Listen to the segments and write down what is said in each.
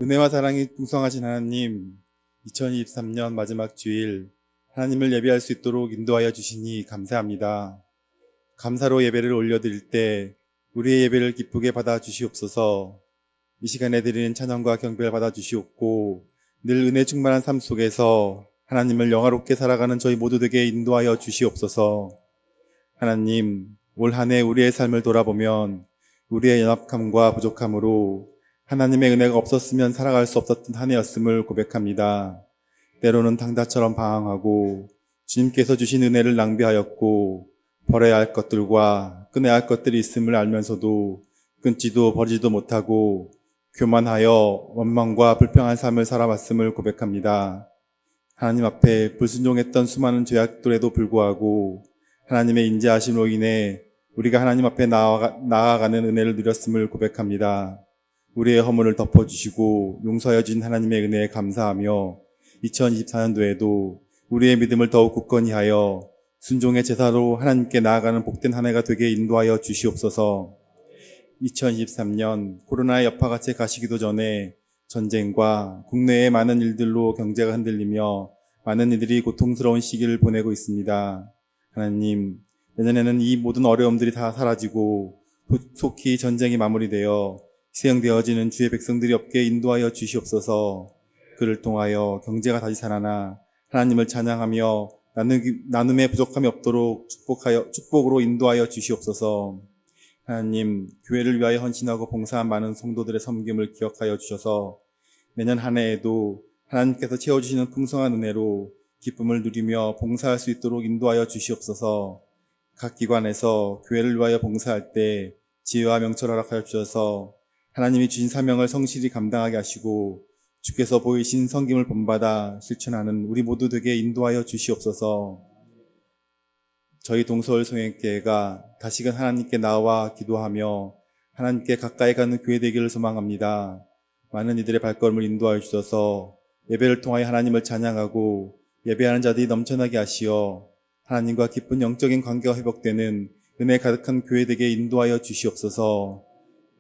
은혜와 사랑이 풍성하신 하나님, 2023년 마지막 주일 하나님을 예배할 수 있도록 인도하여 주시니 감사합니다. 감사로 예배를 올려드릴 때 우리의 예배를 기쁘게 받아 주시옵소서. 이 시간에 드리는 찬양과 경배를 받아 주시옵고 늘 은혜 충만한 삶 속에서 하나님을 영화롭게 살아가는 저희 모두에게 인도하여 주시옵소서. 하나님, 올 한 해 우리의 삶을 돌아보면 우리의 연약함과 부족함으로 하나님의 은혜가 없었으면 살아갈 수 없었던 한 해였음을 고백합니다. 때로는 당자처럼 방황하고 주님께서 주신 은혜를 낭비하였고 버려야 할 것들과 끊어야 할 것들이 있음을 알면서도 끊지도 버리지도 못하고 교만하여 원망과 불평한 삶을 살아왔음을 고백합니다. 하나님 앞에 불순종했던 수많은 죄악들에도 불구하고 하나님의 인자하심으로 인해 우리가 하나님 앞에 나아가는 은혜를 누렸음을 고백합니다. 우리의 허물을 덮어주시고 용서하여 주신 하나님의 은혜에 감사하며 2024년도에도 우리의 믿음을 더욱 굳건히 하여 순종의 제사로 하나님께 나아가는 복된 한 해가 되게 인도하여 주시옵소서. 2023년 코로나의 여파가 채 가시기도 전에 전쟁과 국내의 많은 일들로 경제가 흔들리며 많은 이들이 고통스러운 시기를 보내고 있습니다. 하나님, 내년에는 이 모든 어려움들이 다 사라지고 속히 전쟁이 마무리되어 희생되어지는 주의 백성들이 없게 인도하여 주시옵소서. 그를 통하여 경제가 다시 살아나 하나님을 찬양하며 나눔의 부족함이 없도록 축복으로 인도하여 주시옵소서. 하나님, 교회를 위하여 헌신하고 봉사한 많은 성도들의 섬김을 기억하여 주셔서 내년 한 해에도 하나님께서 채워주시는 풍성한 은혜로 기쁨을 누리며 봉사할 수 있도록 인도하여 주시옵소서. 각 기관에서 교회를 위하여 봉사할 때 지혜와 명철을 허락하여 주셔서 하나님이 주신 사명을 성실히 감당하게 하시고 주께서 보이신 섬김을 본받아 실천하는 우리 모두 되게 인도하여 주시옵소서. 저희 동서울 성행교회가 다시금 하나님께 나와 기도하며 하나님께 가까이 가는 교회 되기를 소망합니다. 많은 이들의 발걸음을 인도하여 주셔서 예배를 통하여 하나님을 찬양하고 예배하는 자들이 넘쳐나게 하시어 하나님과 깊은 영적인 관계가 회복되는 은혜 가득한 교회 되게 인도하여 주시옵소서.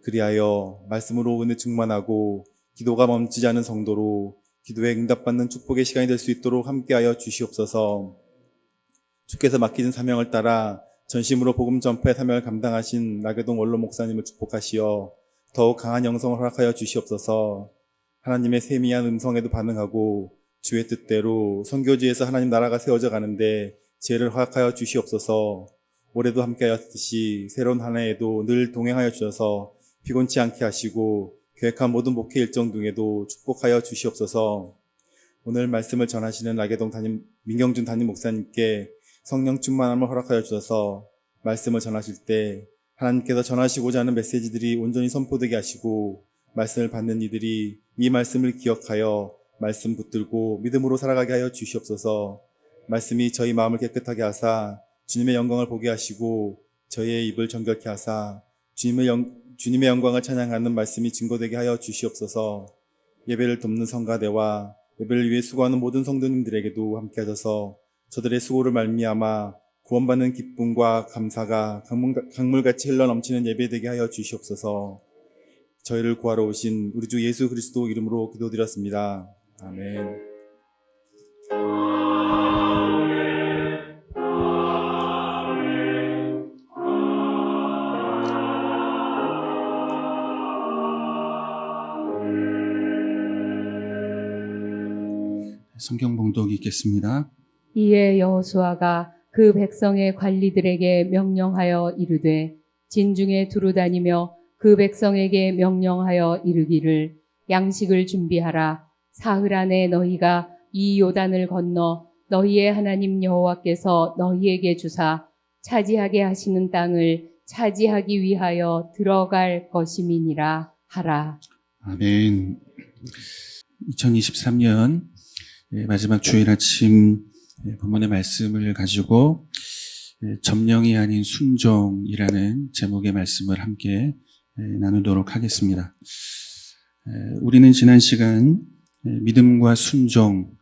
그리하여 말씀으로 은혜 충만하고 기도가 멈추지 않은 성도로 기도에 응답받는 축복의 시간이 될 수 있도록 함께하여 주시옵소서. 주께서 맡기신 사명을 따라 전심으로 복음 전파의 사명을 감당하신 나계동 원로 목사님을 축복하시어 더욱 강한 영성을 허락하여 주시옵소서. 하나님의 세미한 음성에도 반응하고 주의 뜻대로 선교지에서 하나님 나라가 세워져 가는데 지혜를 허락하여 주시옵소서. 올해도 함께하였듯이 새로운 한 해에도 늘 동행하여 주셔서 피곤치 않게 하시고 계획한 모든 목회 일정 중에도 축복하여 주시옵소서. 오늘 말씀을 전하시는 나계동 민경준 담임 목사님께 성령 충만함을 허락하여 주셔서 말씀을 전하실 때 하나님께서 전하시고자 하는 메시지들이 온전히 선포되게 하시고 말씀을 받는 이들이 이 말씀을 기억하여 말씀 붙들고 믿음으로 살아가게 하여 주시옵소서. 말씀이 저희 마음을 깨끗하게 하사 주님의 영광을 보게 하시고 저희의 입을 정결케 하사 주님의 영광을 찬양하는 말씀이 증거되게 하여 주시옵소서. 예배를 돕는 성가대와 예배를 위해 수고하는 모든 성도님들에게도 함께 하셔서 저들의 수고를 말미암아 구원받는 기쁨과 감사가 강물같이 흘러넘치는 예배되게 하여 주시옵소서. 저희를 구하러 오신 우리 주 예수 그리스도 이름으로 기도드렸습니다. 아멘. 성경 봉독이 있겠습니다. 이에 여호수아가 그 백성의 관리들에게 명령하여 이르되 진중에 두루 다니며 그 백성에게 명령하여 이르기를 양식을 준비하라. 사흘 안에 너희가 이 요단을 건너 너희의 하나님 여호와께서 너희에게 주사 차지하게 하시는 땅을 차지하기 위하여 들어갈 것임이니라 하라. 아멘. 2023년 마지막 주일 아침 본문의 말씀을 가지고 점령이 아닌 순종이라는 제목의 말씀을 함께 나누도록 하겠습니다. 우리는 지난 시간 믿음과 순종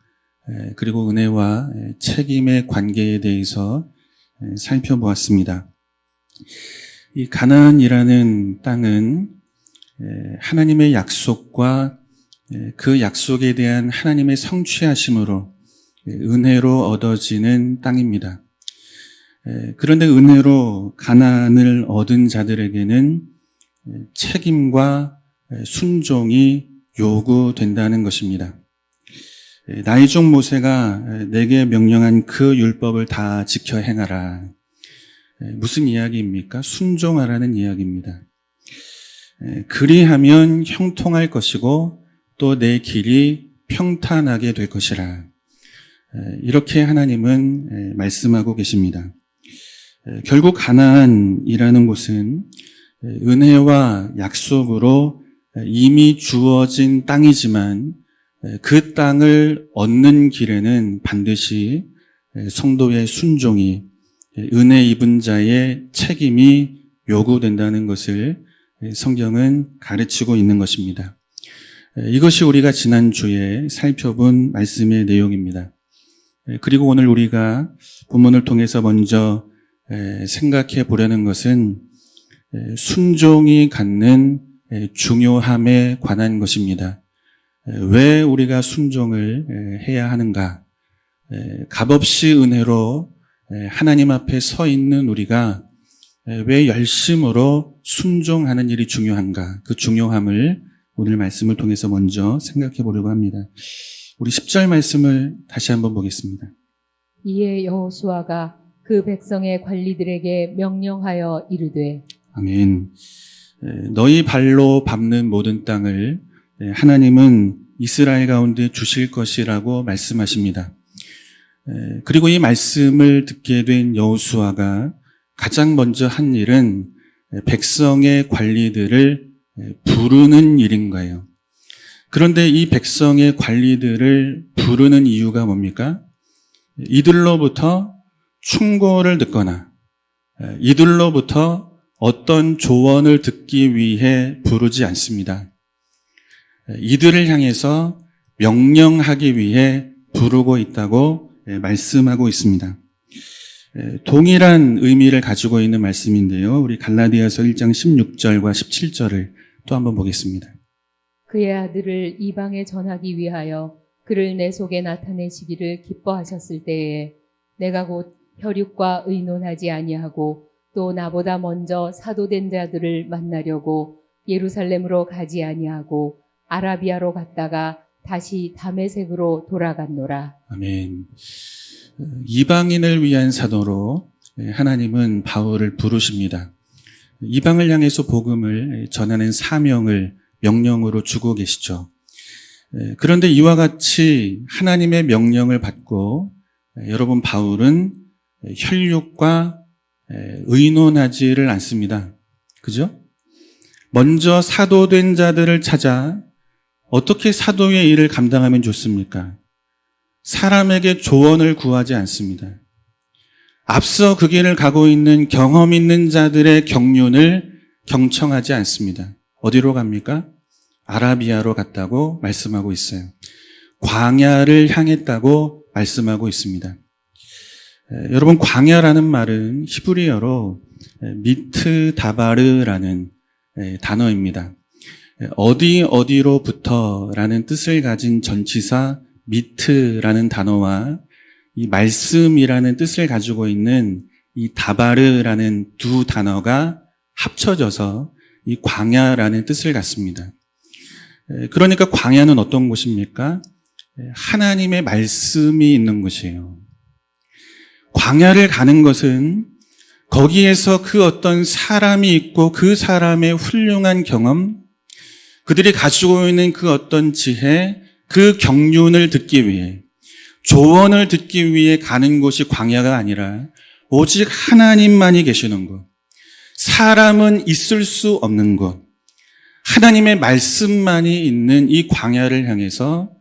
그리고 은혜와 책임의 관계에 대해서 살펴보았습니다. 이 가나안이라는 땅은 하나님의 약속과 그 약속에 대한 하나님의 성취하심으로 은혜로 얻어지는 땅입니다. 그런데 은혜로 가나안을 얻은 자들에게는 책임과 순종이 요구된다는 것입니다. 나의 종 모세가 내게 명령한 그 율법을 다 지켜 행하라. 무슨 이야기입니까? 순종하라는 이야기입니다. 그리하면 형통할 것이고 또 내 길이 평탄하게 될 것이라. 이렇게 하나님은 말씀하고 계십니다. 결국 가나안이라는 곳은 은혜와 약속으로 이미 주어진 땅이지만 그 땅을 얻는 길에는 반드시 성도의 순종이, 은혜 입은 자의 책임이 요구된다는 것을 성경은 가르치고 있는 것입니다. 이것이 우리가 지난주에 살펴본 말씀의 내용입니다. 그리고 오늘 우리가 본문을 통해서 먼저 생각해 보려는 것은 순종이 갖는 중요함에 관한 것입니다. 왜 우리가 순종을 해야 하는가? 값없이 은혜로 하나님 앞에 서 있는 우리가 왜 열심으로 순종하는 일이 중요한가? 그 중요함을 오늘 말씀을 통해서 먼저 생각해 보려고 합니다. 우리 10절 말씀을 다시 한번 보겠습니다. 이에 여호수아가 그 백성의 관리들에게 명령하여 이르되 아멘. 너희 발로 밟는 모든 땅을 하나님은 이스라엘 가운데 주실 것이라고 말씀하십니다. 그리고 이 말씀을 듣게 된 여호수아가 가장 먼저 한 일은 백성의 관리들을 부르는 일인 거예요. 그런데 이 백성의 관리들을 부르는 이유가 뭡니까? 이들로부터 충고를 듣거나 이들로부터 어떤 조언을 듣기 위해 부르지 않습니다. 이들을 향해서 명령하기 위해 부르고 있다고 말씀하고 있습니다. 동일한 의미를 가지고 있는 말씀인데요. 우리 갈라디아서 1장 16절과 17절을 또 한번 보겠습니다. 그의 아들을 이방에 전하기 위하여 그를 내 속에 나타내시기를 기뻐하셨을 때에 내가 곧 혈육과 의논하지 아니하고 또 나보다 먼저 사도된 자들을 만나려고 예루살렘으로 가지 아니하고 아라비아로 갔다가 다시 다메섹으로 돌아갔노라. 아멘. 이방인을 위한 사도로 하나님은 바울을 부르십니다. 이방을 향해서 복음을 전하는 사명을 명령으로 주고 계시죠. 그런데 이와 같이 하나님의 명령을 받고 여러분 바울은 혈육과 의논하지를 않습니다. 그죠? 먼저 사도된 자들을 찾아 어떻게 사도의 일을 감당하면 좋습니까? 사람에게 조언을 구하지 않습니다. 앞서 그 길을 가고 있는 경험 있는 자들의 경륜을 경청하지 않습니다. 어디로 갑니까? 아라비아로 갔다고 말씀하고 있어요. 광야를 향했다고 말씀하고 있습니다. 여러분 광야라는 말은 히브리어로 미트다바르라는 단어입니다. 어디로부터라는 뜻을 가진 전치사 미트라는 단어와 이 말씀이라는 뜻을 가지고 있는 이 다바르라는 두 단어가 합쳐져서 이 광야라는 뜻을 갖습니다. 그러니까 광야는 어떤 곳입니까? 하나님의 말씀이 있는 곳이에요. 광야를 가는 것은 거기에서 그 어떤 사람이 있고 그 사람의 훌륭한 경험, 그들이 가지고 있는 그 어떤 지혜, 그 경륜을 듣기 위해, 조언을 듣기 위해 가는 곳이 광야가 아니라 오직 하나님만이 계시는 곳, 사람은 있을 수 없는 곳, 하나님의 말씀만이 있는 이 광야를 향해서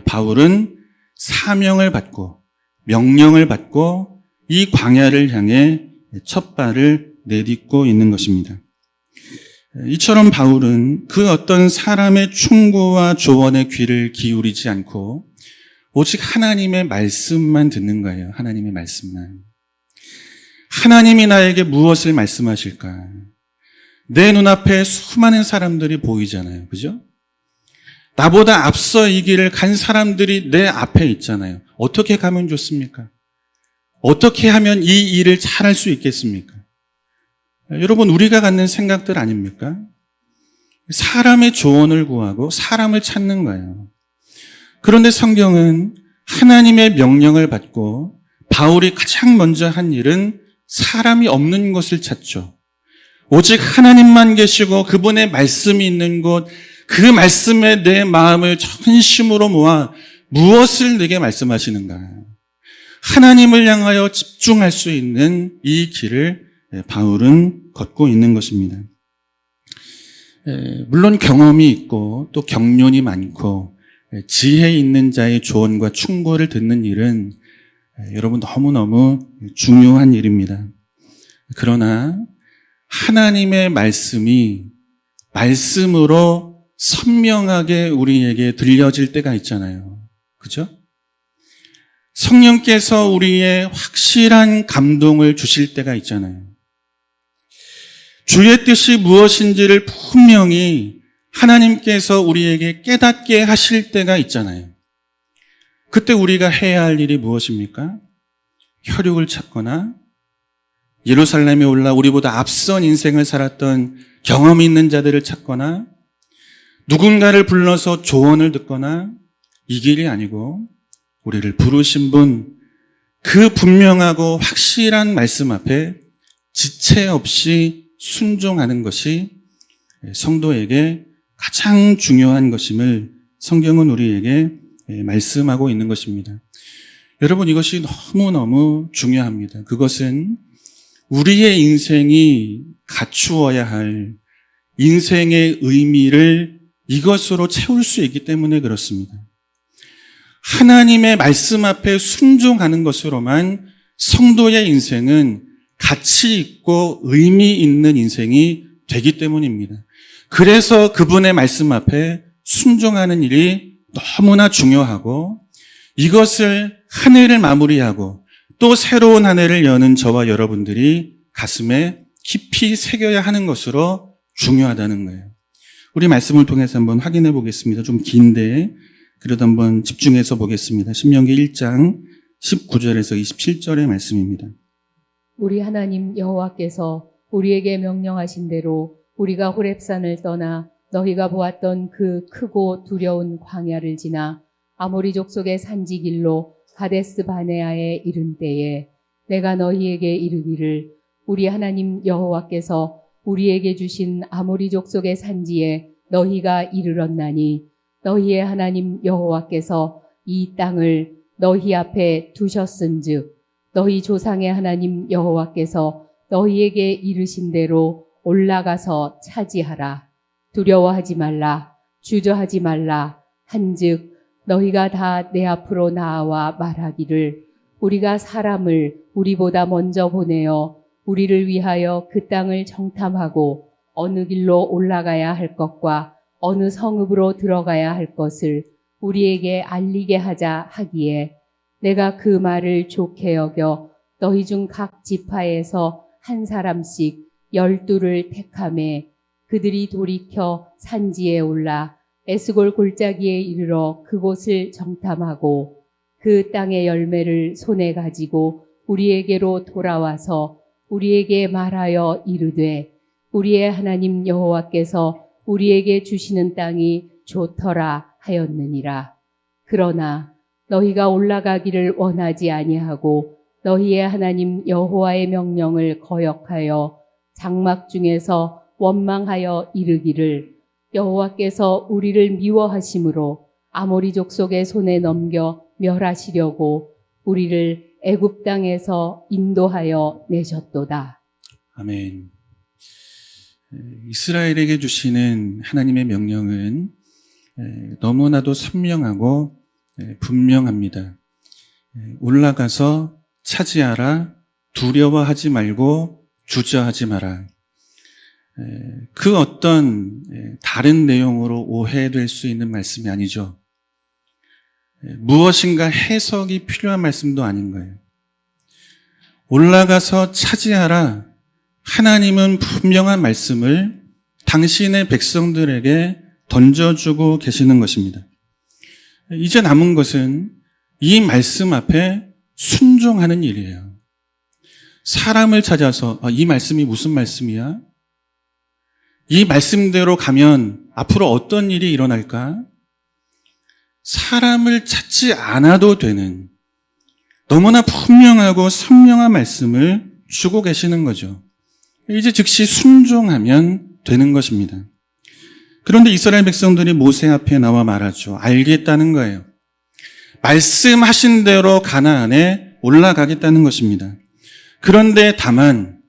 바울은 사명을 받고 명령을 받고 이 광야를 향해 첫 발을 내딛고 있는 것입니다. 이처럼 바울은 그 어떤 사람의 충고와 조언의 귀를 기울이지 않고 오직 하나님의 말씀만 듣는 거예요. 하나님의 말씀만. 하나님이 나에게 무엇을 말씀하실까? 내 눈앞에 수많은 사람들이 보이잖아요. 그죠? 나보다 앞서 이 길을 간 사람들이 내 앞에 있잖아요. 어떻게 가면 좋습니까? 어떻게 하면 이 일을 잘할 수 있겠습니까? 여러분, 우리가 갖는 생각들 아닙니까? 사람의 조언을 구하고 사람을 찾는 거예요. 그런데 성경은 하나님의 명령을 받고 바울이 가장 먼저 한 일은 사람이 없는 곳을 찾죠. 오직 하나님만 계시고 그분의 말씀이 있는 곳, 그 말씀에 내 마음을 전심으로 모아 무엇을 내게 말씀하시는가? 하나님을 향하여 집중할 수 있는 이 길을 바울은 걷고 있는 것입니다. 물론 경험이 있고 또 경륜이 많고 지혜 있는 자의 조언과 충고를 듣는 일은 여러분 너무너무 중요한 일입니다. 그러나 하나님의 말씀이 말씀으로 선명하게 우리에게 들려질 때가 있잖아요. 그죠? 성령께서 우리의 확실한 감동을 주실 때가 있잖아요. 주의 뜻이 무엇인지를 분명히 하나님께서 우리에게 깨닫게 하실 때가 있잖아요. 그때 우리가 해야 할 일이 무엇입니까? 혈육을 찾거나 예루살렘에 올라 우리보다 앞선 인생을 살았던 경험이 있는 자들을 찾거나 누군가를 불러서 조언을 듣거나 이 길이 아니고 우리를 부르신 분, 그 분명하고 확실한 말씀 앞에 지체 없이 순종하는 것이 성도에게 가장 중요한 것임을 성경은 우리에게 말씀하고 있는 것입니다. 여러분, 이것이 너무너무 중요합니다. 그것은 우리의 인생이 갖추어야 할 인생의 의미를 이것으로 채울 수 있기 때문에 그렇습니다. 하나님의 말씀 앞에 순종하는 것으로만 성도의 인생은 가치 있고 의미 있는 인생이 되기 때문입니다. 그래서 그분의 말씀 앞에 순종하는 일이 너무나 중요하고 이것을 한 해를 마무리하고 또 새로운 한 해를 여는 저와 여러분들이 가슴에 깊이 새겨야 하는 것으로 중요하다는 거예요. 우리 말씀을 통해서 한번 확인해 보겠습니다. 좀 긴데 그래도 한번 집중해서 보겠습니다. 신명기 1장 19절에서 27절의 말씀입니다. 우리 하나님 여호와께서 우리에게 명령하신 대로 우리가 호렙산을 떠나 너희가 보았던 그 크고 두려운 광야를 지나 아모리 족속의 산지 길로 가데스 바네아에 이른 때에 내가 너희에게 이르기를 우리 하나님 여호와께서 우리에게 주신 아모리 족속의 산지에 너희가 이르렀나니 너희의 하나님 여호와께서 이 땅을 너희 앞에 두셨은즉 너희 조상의 하나님 여호와께서 너희에게 이르신 대로 올라가서 차지하라. 두려워하지 말라. 주저하지 말라. 한즉 너희가 다 내 앞으로 나아와 말하기를 우리가 사람을 우리보다 먼저 보내어 우리를 위하여 그 땅을 정탐하고 어느 길로 올라가야 할 것과 어느 성읍으로 들어가야 할 것을 우리에게 알리게 하자 하기에 내가 그 말을 좋게 여겨 너희 중 각 지파에서 한 사람씩 12를 택하매 그들이 돌이켜 산지에 올라 에스골 골짜기에 이르러 그곳을 정탐하고 그 땅의 열매를 손에 가지고 우리에게로 돌아와서 우리에게 말하여 이르되 우리의 하나님 여호와께서 우리에게 주시는 땅이 좋더라 하였느니라. 그러나 너희가 올라가기를 원하지 아니하고 너희의 하나님 여호와의 명령을 거역하여 장막 중에서 원망하여 이르기를 여호와께서 우리를 미워하심으로 아모리 족속의 손에 넘겨 멸하시려고 우리를 애굽 땅에서 인도하여 내셨도다. 아멘. 이스라엘에게 주시는 하나님의 명령은 너무나도 선명하고 분명합니다. 올라가서 차지하라, 두려워하지 말고 주저하지 마라. 그 어떤 다른 내용으로 오해될 수 있는 말씀이 아니죠. 무엇인가 해석이 필요한 말씀도 아닌 거예요. 올라가서 차지하라. 하나님은 분명한 말씀을 당신의 백성들에게 던져주고 계시는 것입니다. 이제 남은 것은 이 말씀 앞에 순종하는 일이에요. 사람을 찾아서 이 말씀이 무슨 말씀이야? 이 말씀대로 가면 앞으로 어떤 일이 일어날까? 사람을 찾지 않아도 되는 너무나 분명하고 선명한 말씀을 주고 계시는 거죠. 이제 즉시 순종하면 되는 것입니다. 그런데 이스라엘 백성들이 모세 앞에 나와 말하죠. 알겠다는 거예요. 말씀하신 대로 가나안에 올라가겠다는 것입니다. 그런데 다만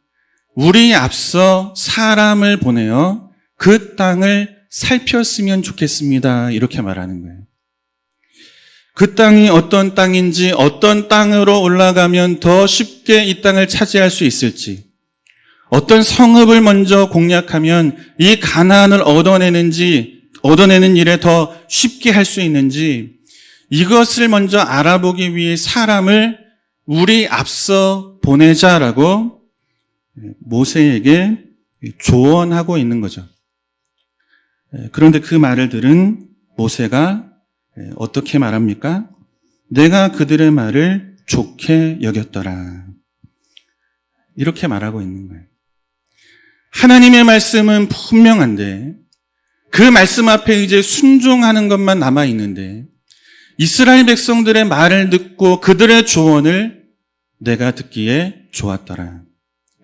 우리 앞서 사람을 보내어 그 땅을 살폈으면 좋겠습니다. 이렇게 말하는 거예요. 그 땅이 어떤 땅인지, 어떤 땅으로 올라가면 더 쉽게 이 땅을 차지할 수 있을지, 어떤 성읍을 먼저 공략하면 이 가나안을 얻어내는 일에 더 쉽게 할 수 있는지, 이것을 먼저 알아보기 위해 사람을 우리 앞서 보내자라고 모세에게 조언하고 있는 거죠. 그런데 그 말을 들은 모세가 어떻게 말합니까? 내가 그들의 말을 좋게 여겼더라. 이렇게 말하고 있는 거예요. 하나님의 말씀은 분명한데 그 말씀 앞에 이제 순종하는 것만 남아있는데 이스라엘 백성들의 말을 듣고 그들의 조언을 내가 듣기에 좋았더라.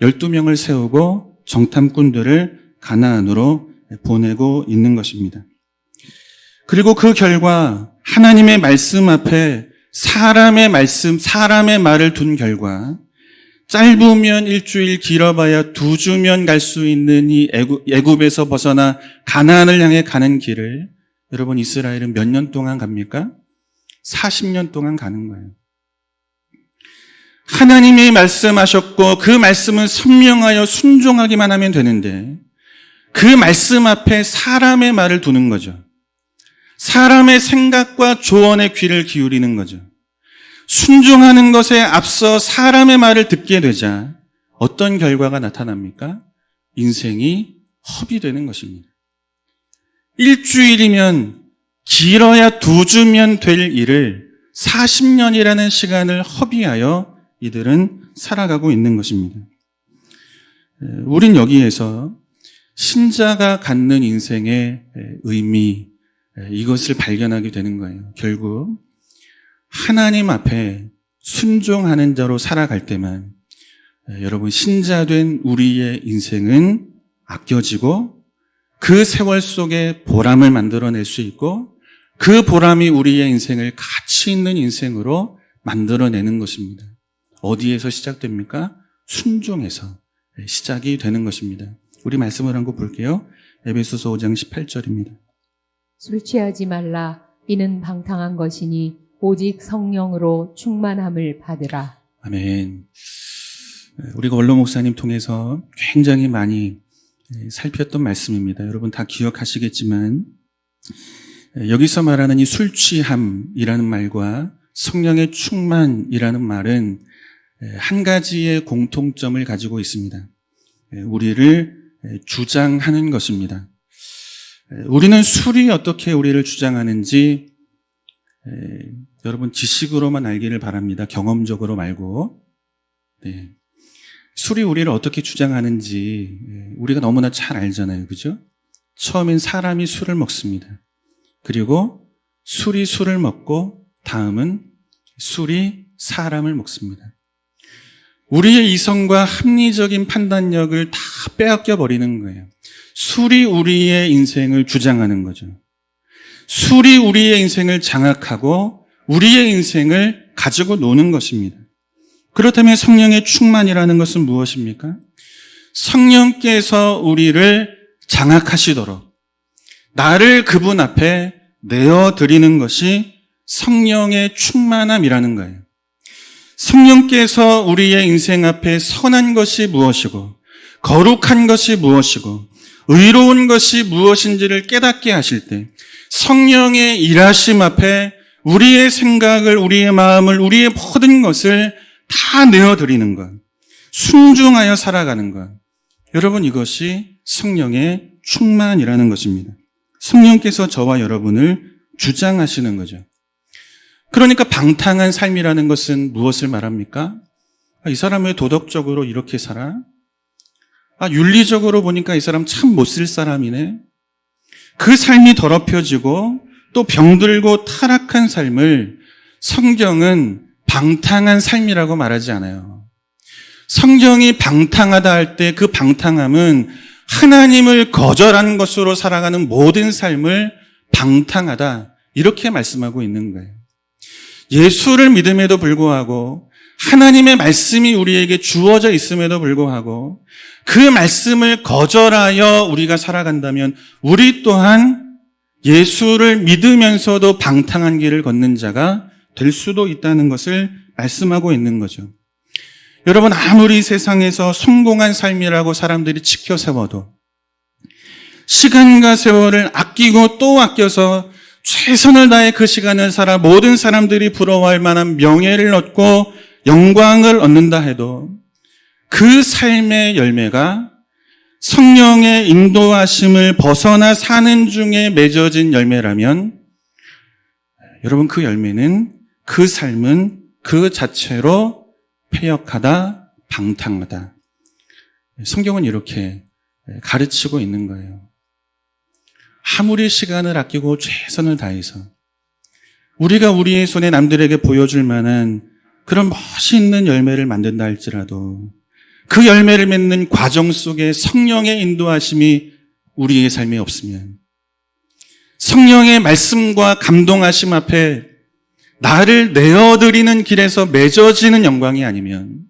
12명을 세우고 정탐꾼들을 가나안으로 보내고 있는 것입니다. 그리고 그 결과 하나님의 말씀 앞에 사람의 말을 둔 결과 짧으면 일주일, 길어봐야 2주면 갈 수 있는 이 애굽에서 벗어나 가나안을 향해 가는 길을 여러분 이스라엘은 몇 년 동안 갑니까? 40년 동안 가는 거예요. 하나님이 말씀하셨고 그 말씀은 선명하여 순종하기만 하면 되는데 그 말씀 앞에 사람의 말을 두는 거죠. 사람의 생각과 조언의 귀를 기울이는 거죠. 순종하는 것에 앞서 사람의 말을 듣게 되자 어떤 결과가 나타납니까? 인생이 허비되는 것입니다. 일주일이면 길어야 2주면 될 일을 40년이라는 시간을 허비하여 이들은 살아가고 있는 것입니다. 우린 여기에서 신자가 갖는 인생의 의미, 이것을 발견하게 되는 거예요. 결국 하나님 앞에 순종하는 자로 살아갈 때만 여러분 신자된 우리의 인생은 아껴지고 그 세월 속에 보람을 만들어낼 수 있고 그 보람이 우리의 인생을 가치 있는 인생으로 만들어내는 것입니다. 어디에서 시작됩니까? 순종에서 시작이 되는 것입니다. 우리 말씀을 한번 볼게요. 에베소서 5장 18절입니다. 술 취하지 말라. 이는 방탕한 것이니 오직 성령으로 충만함을 받으라. 아멘. 우리가 원로 목사님 통해서 굉장히 많이 살폈던 말씀입니다. 여러분 다 기억하시겠지만 여기서 말하는 이 술 취함이라는 말과 성령의 충만이라는 말은 한 가지의 공통점을 가지고 있습니다. 우리를 주장하는 것입니다. 우리는 술이 어떻게 우리를 주장하는지 여러분 지식으로만 알기를 바랍니다. 경험적으로 말고. 술이 우리를 어떻게 주장하는지 우리가 너무나 잘 알잖아요. 그죠? 처음엔 사람이 술을 먹습니다. 그리고 술이 술을 먹고 다음은 술이 사람을 먹습니다. 우리의 이성과 합리적인 판단력을 다 빼앗겨 버리는 거예요. 술이 우리의 인생을 주장하는 거죠. 술이 우리의 인생을 장악하고 우리의 인생을 가지고 노는 것입니다. 그렇다면 성령의 충만이라는 것은 무엇입니까? 성령께서 우리를 장악하시도록 나를 그분 앞에 내어드리는 것이 성령의 충만함이라는 거예요. 성령께서 우리의 인생 앞에 선한 것이 무엇이고 거룩한 것이 무엇이고 의로운 것이 무엇인지를 깨닫게 하실 때 성령의 일하심 앞에 우리의 생각을, 우리의 마음을, 우리의 모든 것을 다 내어드리는 것, 순종하여 살아가는 것. 여러분 이것이 성령의 충만이라는 것입니다. 성령께서 저와 여러분을 주장하시는 거죠. 그러니까 방탕한 삶이라는 것은 무엇을 말합니까? 이 사람 왜 도덕적으로 이렇게 살아? 윤리적으로 보니까 이 사람 참 못 쓸 사람이네. 그 삶이 더럽혀지고 또 병들고 타락한 삶을 성경은 방탕한 삶이라고 말하지 않아요. 성경이 방탕하다 할 때 그 방탕함은 하나님을 거절하는 것으로 살아가는 모든 삶을 방탕하다, 이렇게 말씀하고 있는 거예요. 예수를 믿음에도 불구하고 하나님의 말씀이 우리에게 주어져 있음에도 불구하고 그 말씀을 거절하여 우리가 살아간다면 우리 또한 예수를 믿으면서도 방탕한 길을 걷는 자가 될 수도 있다는 것을 말씀하고 있는 거죠. 여러분, 아무리 세상에서 성공한 삶이라고 사람들이 지켜 세워도 시간과 세월을 아끼고 또 아껴서 최선을 다해 그 시간을 살아 모든 사람들이 부러워할 만한 명예를 얻고 영광을 얻는다 해도 그 삶의 열매가 성령의 인도하심을 벗어나 사는 중에 맺어진 열매라면 여러분, 그 열매는, 그 삶은 그 자체로 패역하다, 방탕하다. 성경은 이렇게 가르치고 있는 거예요. 아무리 시간을 아끼고 최선을 다해서 우리가 우리의 손에 남들에게 보여줄 만한 그런 멋있는 열매를 만든다 할지라도 그 열매를 맺는 과정 속에 성령의 인도하심이 우리의 삶에 없으면, 성령의 말씀과 감동하심 앞에 나를 내어드리는 길에서 맺어지는 영광이 아니면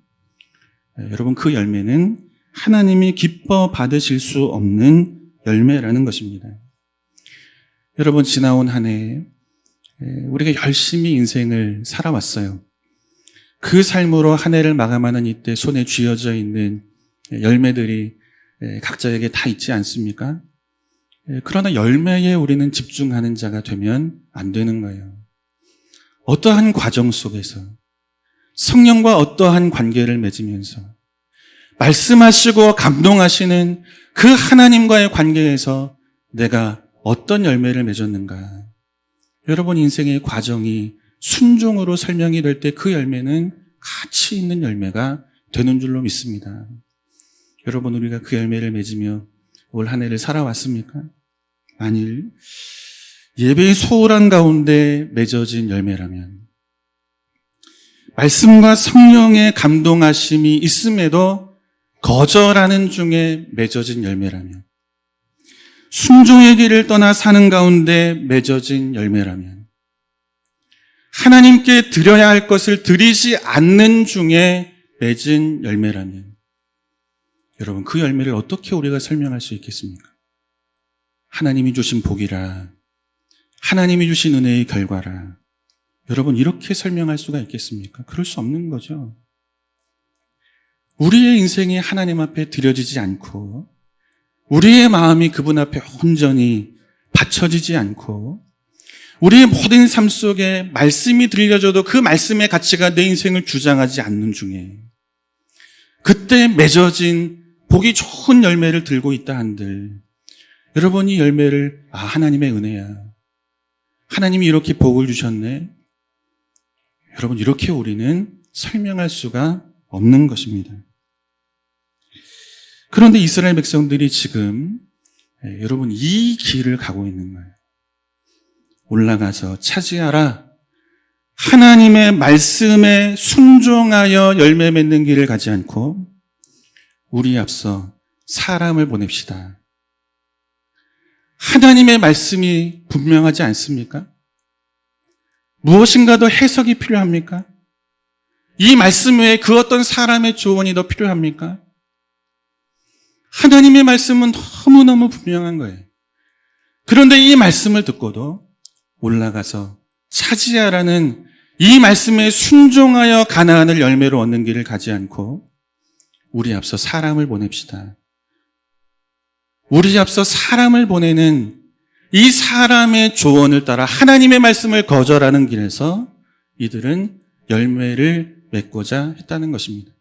여러분, 그 열매는 하나님이 기뻐 받으실 수 없는 열매라는 것입니다. 여러분, 지나온 한 해 우리가 열심히 인생을 살아왔어요. 그 삶으로 한 해를 마감하는 이때 손에 쥐어져 있는 열매들이 각자에게 다 있지 않습니까? 그러나 열매에 우리는 집중하는 자가 되면 안 되는 거예요. 어떠한 과정 속에서 성령과 어떠한 관계를 맺으면서 말씀하시고 감동하시는 그 하나님과의 관계에서 내가 어떤 열매를 맺었는가? 여러분, 인생의 과정이 순종으로 설명이 될 때 그 열매는 가치 있는 열매가 되는 줄로 믿습니다. 여러분, 우리가 그 열매를 맺으며 올 한 해를 살아왔습니까? 만일 예배의 소홀한 가운데 맺어진 열매라면, 말씀과 성령의 감동하심이 있음에도 거절하는 중에 맺어진 열매라면, 순종의 길을 떠나 사는 가운데 맺어진 열매라면, 하나님께 드려야 할 것을 드리지 않는 중에 맺은 열매라면, 여러분, 그 열매를 어떻게 우리가 설명할 수 있겠습니까? 하나님이 주신 복이라, 하나님이 주신 은혜의 결과라. 여러분, 이렇게 설명할 수가 있겠습니까? 그럴 수 없는 거죠. 우리의 인생이 하나님 앞에 드려지지 않고 우리의 마음이 그분 앞에 온전히 바쳐지지 않고 우리의 모든 삶 속에 말씀이 들려져도 그 말씀의 가치가 내 인생을 주장하지 않는 중에 그때 맺어진 복이 좋은 열매를 들고 있다 한들, 여러분, 이 열매를 하나님의 은혜야, 하나님이 이렇게 복을 주셨네, 여러분, 이렇게 우리는 설명할 수가 없는 것입니다. 그런데 이스라엘 백성들이 지금 여러분, 이 길을 가고 있는 거예요. 올라가서 차지하라, 하나님의 말씀에 순종하여 열매 맺는 길을 가지 않고 우리 앞서 사람을 보냅시다. 하나님의 말씀이 분명하지 않습니까? 무엇인가 더 해석이 필요합니까? 이 말씀 외에 그 어떤 사람의 조언이 더 필요합니까? 하나님의 말씀은 너무너무 분명한 거예요. 그런데 이 말씀을 듣고도 올라가서 차지하라는 이 말씀에 순종하여 가나안을 열매로 얻는 길을 가지 않고 우리 앞서 사람을 보냅시다. 우리 앞서 사람을 보내는 이 사람의 조언을 따라 하나님의 말씀을 거절하는 길에서 이들은 열매를 맺고자 했다는 것입니다.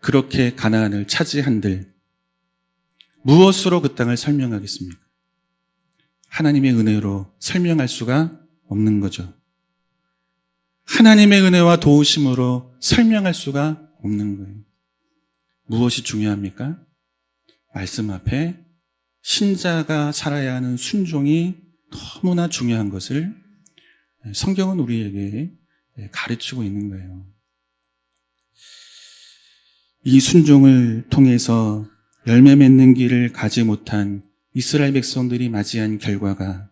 그렇게 가나안을 차지한들 무엇으로 그 땅을 설명하겠습니까? 하나님의 은혜로 설명할 수가 없는 거죠. 하나님의 은혜와 도우심으로 설명할 수가 없는 거예요. 무엇이 중요합니까? 말씀 앞에 신자가 살아야 하는 순종이 너무나 중요한 것을 성경은 우리에게 가르치고 있는 거예요. 이 순종을 통해서 열매 맺는 길을 가지 못한 이스라엘 백성들이 맞이한 결과가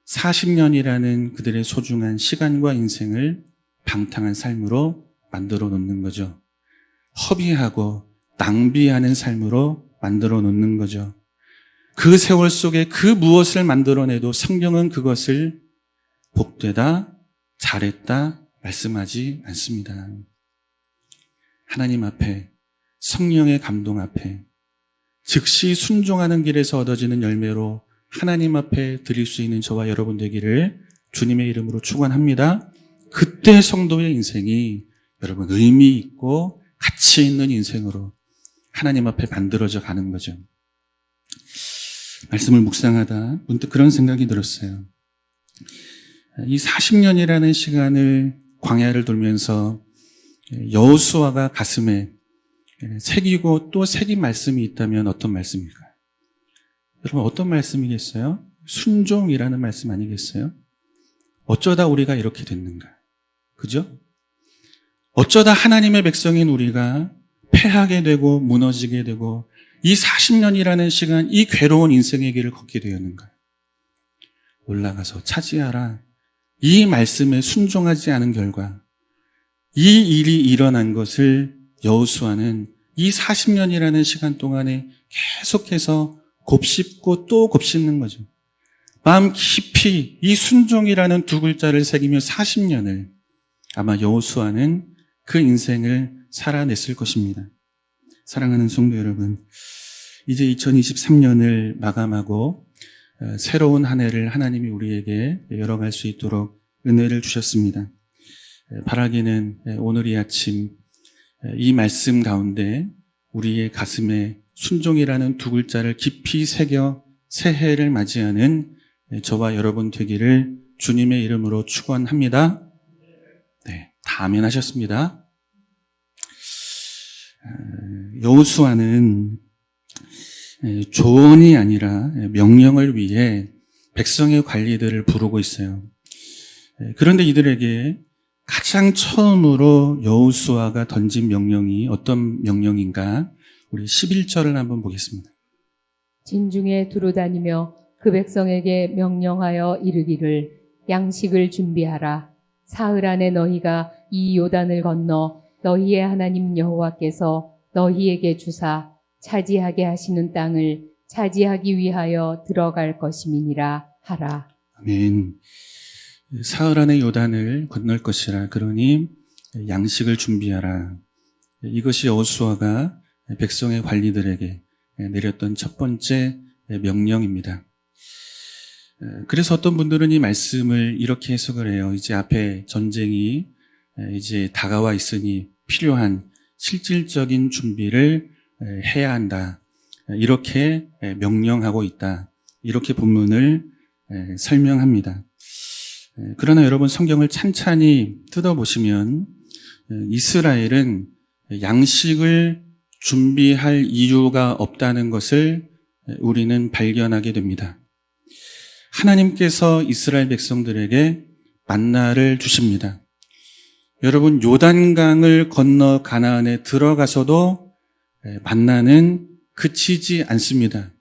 40년이라는 그들의 소중한 시간과 인생을 방탕한 삶으로 만들어 놓는 거죠. 허비하고 낭비하는 삶으로 만들어 놓는 거죠. 그 세월 속에 그 무엇을 만들어내도 성경은 그것을 복되다, 잘했다 말씀하지 않습니다. 하나님 앞에, 성령의 감동 앞에 즉시 순종하는 길에서 얻어지는 열매로 하나님 앞에 드릴 수 있는 저와 여러분 되기를 주님의 이름으로 축원합니다. 그때 성도의 인생이 여러분 의미 있고 가치 있는 인생으로 하나님 앞에 만들어져 가는 거죠. 말씀을 묵상하다 문득 그런 생각이 들었어요. 이 40년이라는 시간을 광야를 돌면서 여호수아가 가슴에 새기고 또 새긴 말씀이 있다면 어떤 말씀일까요? 여러분 어떤 말씀이겠어요? 순종이라는 말씀 아니겠어요? 어쩌다 우리가 이렇게 됐는가? 그죠? 어쩌다 하나님의 백성인 우리가 패하게 되고 무너지게 되고 이 40년이라는 시간, 이 괴로운 인생의 길을 걷게 되었는가? 올라가서 차지하라. 이 말씀에 순종하지 않은 결과 이 일이 일어난 것을 여호수아는 이 40년이라는 시간 동안에 계속해서 곱씹고 또 곱씹는 거죠. 마음 깊이 이 순종이라는 두 글자를 새기며 40년을 아마 여호수아는 그 인생을 살아냈을 것입니다. 사랑하는 성도 여러분, 이제 2023년을 마감하고 새로운 한 해를 하나님이 우리에게 열어갈 수 있도록 은혜를 주셨습니다. 바라기는 오늘 이 아침 이 말씀 가운데 우리의 가슴에 순종이라는 두 글자를 깊이 새겨 새해를 맞이하는 저와 여러분 되기를 주님의 이름으로 축원합니다. 네, 다 아멘 하셨습니다. 여호수아는 조언이 아니라 명령을 위해 백성의 관리들을 부르고 있어요. 그런데 이들에게 가장 처음으로 여호수아가 던진 명령이 어떤 명령인가? 우리 11절을 한번 보겠습니다. 진중에 두루 다니며 그 백성에게 명령하여 이르기를 양식을 준비하라. 사흘 안에 너희가 이 요단을 건너 너희의 하나님 여호와께서 너희에게 주사 차지하게 하시는 땅을 차지하기 위하여 들어갈 것임이니라 하라. 아멘. 사흘 안에 요단을 건널 것이라. 그러니 양식을 준비하라. 이것이 여호수아가 백성의 관리들에게 내렸던 첫 번째 명령입니다. 그래서 어떤 분들은 이 말씀을 이렇게 해석을 해요. 이제 앞에 전쟁이 이제 다가와 있으니 필요한 실질적인 준비를 해야 한다. 이렇게 명령하고 있다. 이렇게 본문을 설명합니다. 그러나 여러분 성경을 찬찬히 뜯어보시면 이스라엘은 양식을 준비할 이유가 없다는 것을 우리는 발견하게 됩니다. 하나님께서 이스라엘 백성들에게 만나를 주십니다. 여러분 요단강을 건너 가나안에 들어가서도 만나는 그치지 않습니다.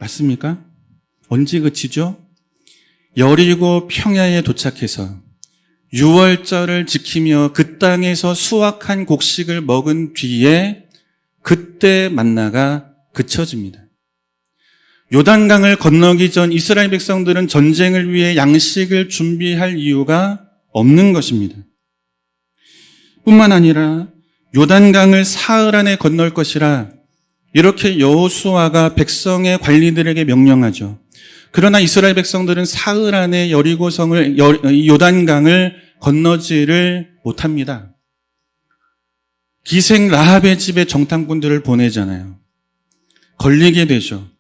맞습니까? 언제 그치죠? 여리고 평야에 도착해서 유월절을 지키며 그 땅에서 수확한 곡식을 먹은 뒤에 그때 만나가 그쳐집니다. 요단강을 건너기 전 이스라엘 백성들은 전쟁을 위해 양식을 준비할 이유가 없는 것입니다. 뿐만 아니라 요단강을 사흘 안에 건널 것이라 이렇게 여호수아가 백성의 관리들에게 명령하죠. 그러나 이스라엘 백성들은 사흘 안에 여리고성을 요단강을 건너지를 못합니다. 기생 라합의 집에 정탐꾼들을 보내잖아요. 걸리게 되죠.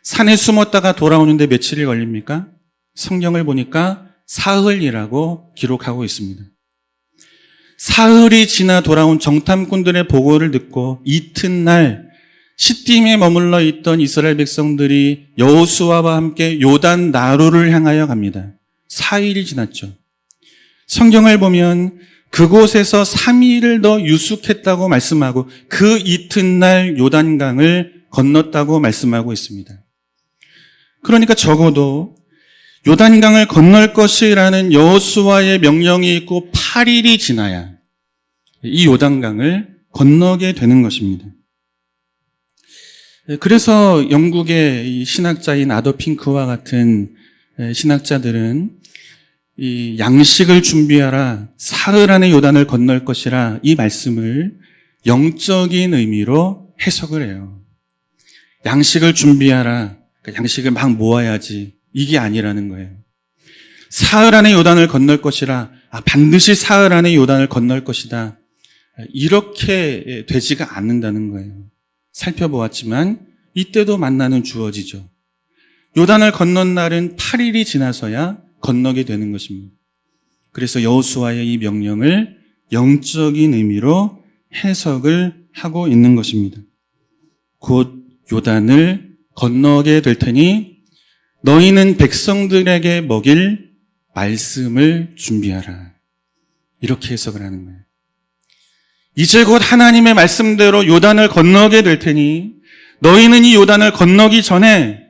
산에 숨었다가 돌아오는데 며칠이 걸립니까? 성경을 보니까 사흘이라고 기록하고 있습니다. 사흘이 지나 돌아온 정탐꾼들의 보고를 듣고 이튿날 시딤에 머물러 있던 이스라엘 백성들이 여호수아와 함께 요단 나루를 향하여 갑니다. 4일이 지났죠. 성경을 보면 그곳에서 3일을 더 유숙했다고 말씀하고 그 이튿날 요단강을 건넜다고 말씀하고 있습니다. 그러니까 적어도 요단강을 건널 것이라는 여호수아의 명령이 있고 8일이 지나야 이 요단강을 건너게 되는 것입니다. 그래서 영국의 이 신학자인 아더 핑크와 같은 신학자들은 이 양식을 준비하라, 사흘 안에 요단을 건널 것이라 이 말씀을 영적인 의미로 해석을 해요. 양식을 준비하라, 그러니까 양식을 막 모아야지, 이게 아니라는 거예요. 사흘 안에 요단을 건널 것이라, 반드시 사흘 안에 요단을 건널 것이다. 이렇게 되지가 않는다는 거예요. 살펴보았지만 이때도 만나는 주어지죠. 요단을 건넌 날은 8일이 지나서야 건너게 되는 것입니다. 그래서 여호수아의 이 명령을 영적인 의미로 해석을 하고 있는 것입니다. 곧 요단을 건너게 될 테니 너희는 백성들에게 먹일 말씀을 준비하라. 이렇게 해석을 하는 거예요. 이제 곧 하나님의 말씀대로 요단을 건너게 될 테니 너희는 이 요단을 건너기 전에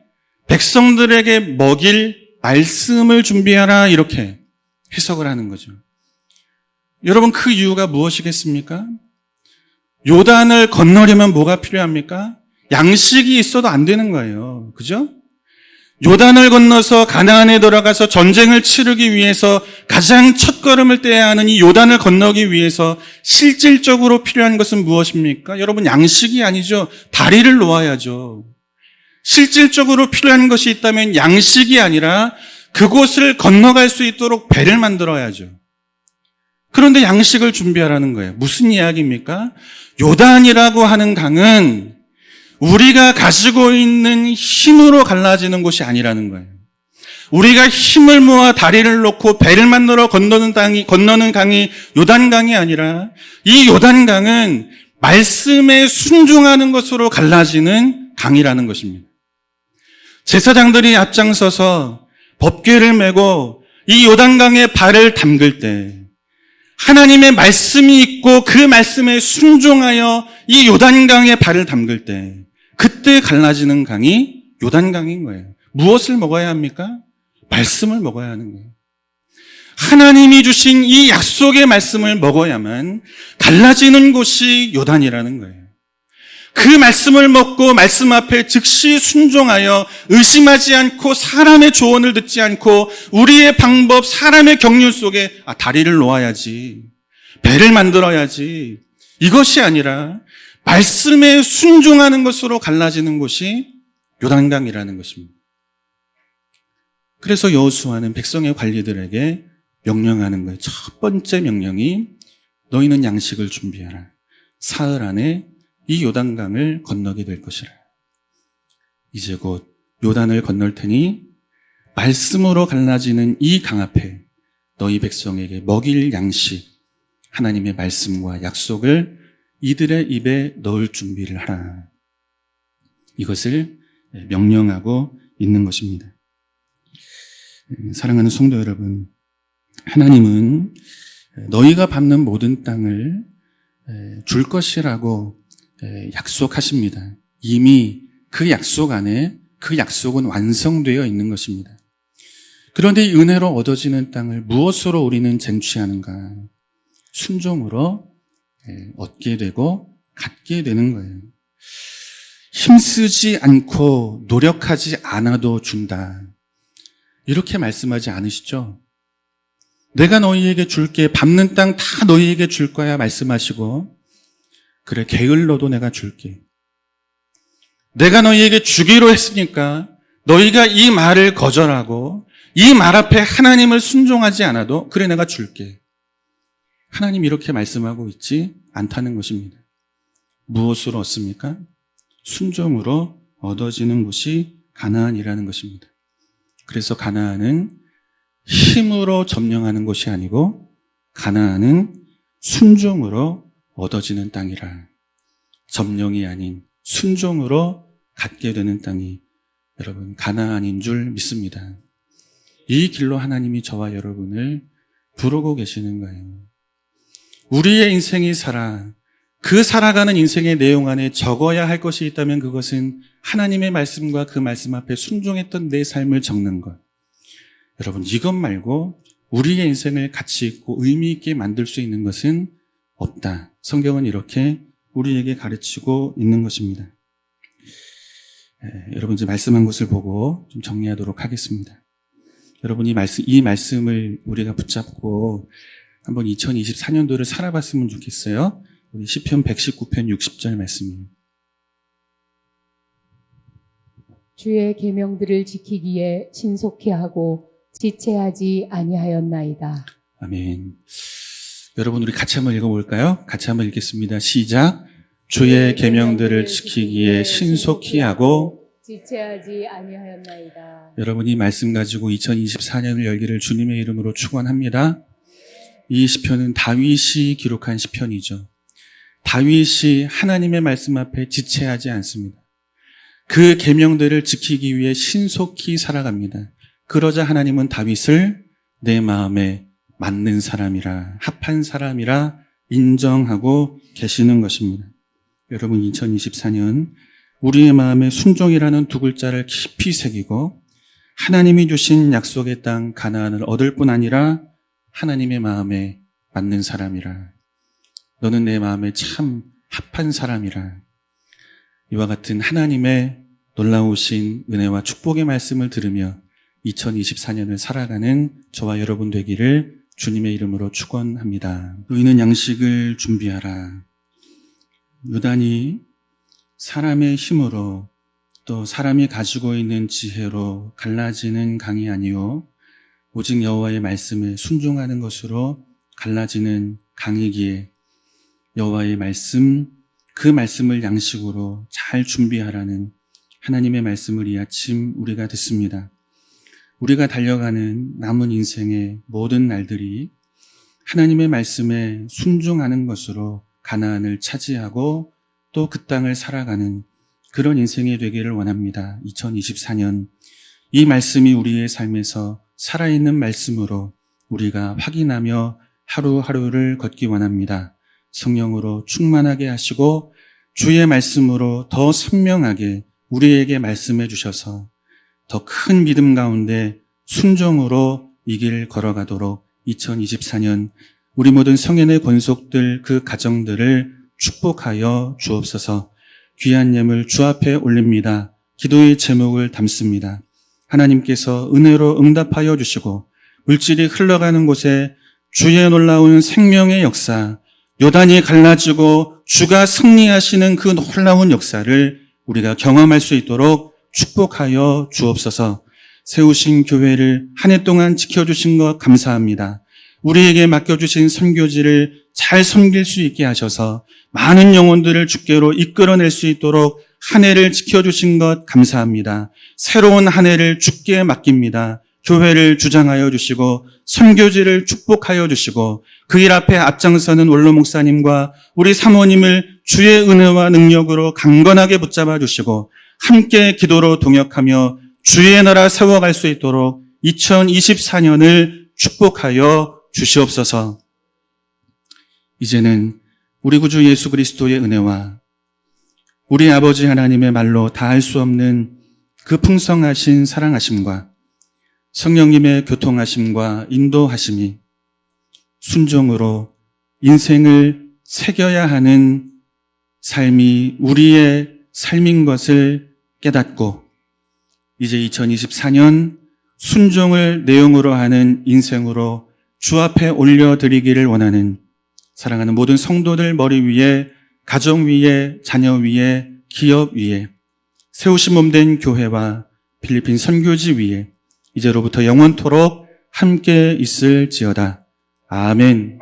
백성들에게 먹일 말씀을 준비하라. 이렇게 해석을 하는 거죠. 여러분, 그 이유가 무엇이겠습니까? 요단을 건너려면 뭐가 필요합니까? 양식이 있어도 안 되는 거예요. 그죠? 요단을 건너서 가나안에 들어가서 전쟁을 치르기 위해서 가장 첫걸음을 떼야 하는 이 요단을 건너기 위해서 실질적으로 필요한 것은 무엇입니까? 여러분, 양식이 아니죠. 다리를 놓아야죠. 실질적으로 필요한 것이 있다면 양식이 아니라 그곳을 건너갈 수 있도록 배를 만들어야죠. 그런데 양식을 준비하라는 거예요. 무슨 이야기입니까? 요단이라고 하는 강은 우리가 가지고 있는 힘으로 갈라지는 곳이 아니라는 거예요. 우리가 힘을 모아 다리를 놓고 배를 만들어 건너는 강이 요단강이 아니라 이 요단강은 말씀에 순종하는 것으로 갈라지는 강이라는 것입니다. 제사장들이 앞장서서 법궤를 메고 이 요단강에 발을 담글 때 하나님의 말씀이 있고 그 말씀에 순종하여 이 요단강에 발을 담글 때 그때 갈라지는 강이 요단강인 거예요. 무엇을 먹어야 합니까? 말씀을 먹어야 하는 거예요. 하나님이 주신 이 약속의 말씀을 먹어야만 갈라지는 곳이 요단이라는 거예요. 그 말씀을 먹고 말씀 앞에 즉시 순종하여 의심하지 않고 사람의 조언을 듣지 않고 우리의 방법, 사람의 경륜 속에 다리를 놓아야지, 배를 만들어야지, 이것이 아니라 말씀에 순종하는 것으로 갈라지는 곳이 요단강이라는 것입니다. 그래서 여호수아는 백성의 관리들에게 명령하는 거예요. 첫 번째 명령이 너희는 양식을 준비하라. 사흘 안에 이 요단강을 건너게 될 것이라. 이제 곧 요단을 건널 테니 말씀으로 갈라지는 이 강 앞에 너희 백성에게 먹일 양식, 하나님의 말씀과 약속을 이들의 입에 넣을 준비를 하라. 이것을 명령하고 있는 것입니다. 사랑하는 성도 여러분, 하나님은 너희가 밟는 모든 땅을 줄 것이라고 약속하십니다. 이미 그 약속 안에 그 약속은 완성되어 있는 것입니다. 그런데 이 은혜로 얻어지는 땅을 무엇으로 우리는 쟁취하는가? 순종으로 얻게 되고 갖게 되는 거예요. 힘쓰지 않고 노력하지 않아도 준다. 이렇게 말씀하지 않으시죠? 내가 너희에게 줄게, 밟는 땅 다 너희에게 줄 거야 말씀하시고, 그래, 게을러도 내가 줄게. 내가 너희에게 주기로 했으니까 너희가 이 말을 거절하고 이 말 앞에 하나님을 순종하지 않아도 그래, 내가 줄게. 하나님 이렇게 말씀하고 있지 않다는 것입니다. 무엇으로 얻습니까? 순종으로 얻어지는 곳이 가나안이라는 것입니다. 그래서 가나안은 힘으로 점령하는 것이 아니고 가나안은 순종으로 얻어지는 땅이라. 점령이 아닌 순종으로 갖게 되는 땅이 여러분 가나안인 줄 믿습니다. 이 길로 하나님이 저와 여러분을 부르고 계시는 거예요. 우리의 인생이 그 살아가는 인생의 내용 안에 적어야 할 것이 있다면 그것은 하나님의 말씀과 그 말씀 앞에 순종했던 내 삶을 적는 것. 여러분, 이것 말고 우리의 인생을 가치 있고 의미 있게 만들 수 있는 것은 없다. 성경은 이렇게 우리에게 가르치고 있는 것입니다. 여러분, 이제 말씀한 것을 보고 좀 정리하도록 하겠습니다. 여러분, 이 말씀을 우리가 붙잡고 한번 2024년도를 살아봤으면 좋겠어요. 우리 시편 119편 60절 말씀이에요. 주의 계명들을 지키기에 신속히 하고 지체하지 아니하였나이다. 아멘. 여러분, 우리 같이 한번 읽어볼까요? 같이 한번 읽겠습니다. 시작. 주의 계명들을 지키기에 신속히 하고 지체하지 아니하였나이다. 여러분, 이 말씀 가지고 2024년을 열기를 주님의 이름으로 축원합니다. 이 시편은 다윗이 기록한 시편이죠. 다윗이 하나님의 말씀 앞에 지체하지 않습니다. 그 계명들을 지키기 위해 신속히 살아갑니다. 그러자 하나님은 다윗을 내 마음에 맞는 사람이라, 합한 사람이라 인정하고 계시는 것입니다. 여러분, 2024년 우리의 마음에 순종이라는 두 글자를 깊이 새기고 하나님이 주신 약속의 땅 가나안을 얻을 뿐 아니라 하나님의 마음에 맞는 사람이라, 너는 내 마음에 참 합한 사람이라, 이와 같은 하나님의 놀라우신 은혜와 축복의 말씀을 들으며 2024년을 살아가는 저와 여러분 되기를 주님의 이름으로 축원합니다. 너희는 양식을 준비하라. 유단이 사람의 힘으로 또 사람이 가지고 있는 지혜로 갈라지는 강이 아니요 오직 여호와의 말씀에 순종하는 것으로 갈라지는 강이기에 여호와의 말씀, 그 말씀을 양식으로 잘 준비하라는 하나님의 말씀을 이 아침 우리가 듣습니다. 우리가 달려가는 남은 인생의 모든 날들이 하나님의 말씀에 순종하는 것으로 가나안을 차지하고 또 그 땅을 살아가는 그런 인생이 되기를 원합니다. 2024년 이 말씀이 우리의 삶에서 살아있는 말씀으로 우리가 확인하며 하루하루를 걷기 원합니다. 성령으로 충만하게 하시고 주의 말씀으로 더 선명하게 우리에게 말씀해 주셔서 더 큰 믿음 가운데 순종으로 이 길 걸어가도록 2024년 우리 모든 성인의 권속들 그 가정들을 축복하여 주옵소서. 귀한 예물 주 앞에 올립니다. 기도의 제목을 담습니다. 하나님께서 은혜로 응답하여 주시고 물질이 흘러가는 곳에 주의 놀라운 생명의 역사, 요단이 갈라지고 주가 승리하시는 그 놀라운 역사를 우리가 경험할 수 있도록 축복하여 주옵소서. 세우신 교회를 한 해 동안 지켜주신 것 감사합니다. 우리에게 맡겨주신 선교지를 잘 섬길 수 있게 하셔서 많은 영혼들을 주께로 이끌어낼 수 있도록 한 해를 지켜주신 것 감사합니다. 새로운 한 해를 주께 맡깁니다. 교회를 주장하여 주시고 선교지를 축복하여 주시고 그 일 앞에 앞장서는 원로 목사님과 우리 사모님을 주의 은혜와 능력으로 강건하게 붙잡아 주시고 함께 기도로 동역하며 주의 나라 세워갈 수 있도록 2024년을 축복하여 주시옵소서. 이제는 우리 구주 예수 그리스도의 은혜와 우리 아버지 하나님의 말로 다할 수 없는 그 풍성하신 사랑하심과 성령님의 교통하심과 인도하심이 순종으로 인생을 새겨야 하는 삶이 우리의 삶인 것을 깨닫고 이제 2024년 순종을 내용으로 하는 인생으로 주 앞에 올려드리기를 원하는 사랑하는 모든 성도들 머리 위에, 가정 위에, 자녀 위에, 기업 위에, 세우신 몸된 교회와 필리핀 선교지 위에 이제로부터 영원토록 함께 있을지어다. 아멘.